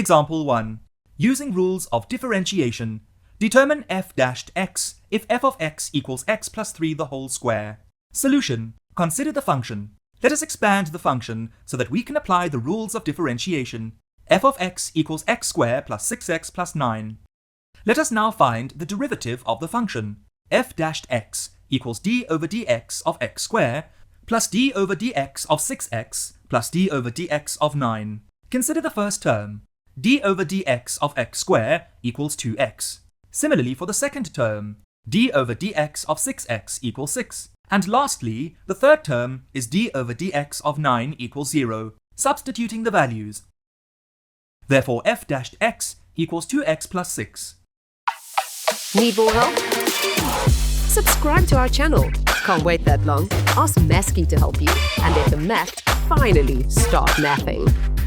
Example 1. Using rules of differentiation, determine f-x if f of x equals x plus 3 the whole square. Solution. Consider the function. Let us expand the function so that we can apply the rules of differentiation. F of x equals x squared plus 6x plus 9. Let us now find the derivative of the function. F-x equals d over dx of x squared plus d over dx of 6x plus d over dx of 9. Consider the first term. D over dx of x squared equals 2x. Similarly for the second term, d over dx of 6x equals 6. And lastly, the third term is d over dx of 9 equals 0, substituting the values. Therefore f-x equals 2x plus 6. Need more help? Subscribe to our channel. Can't wait that long? Ask Masky to help you and let the math finally start mathing.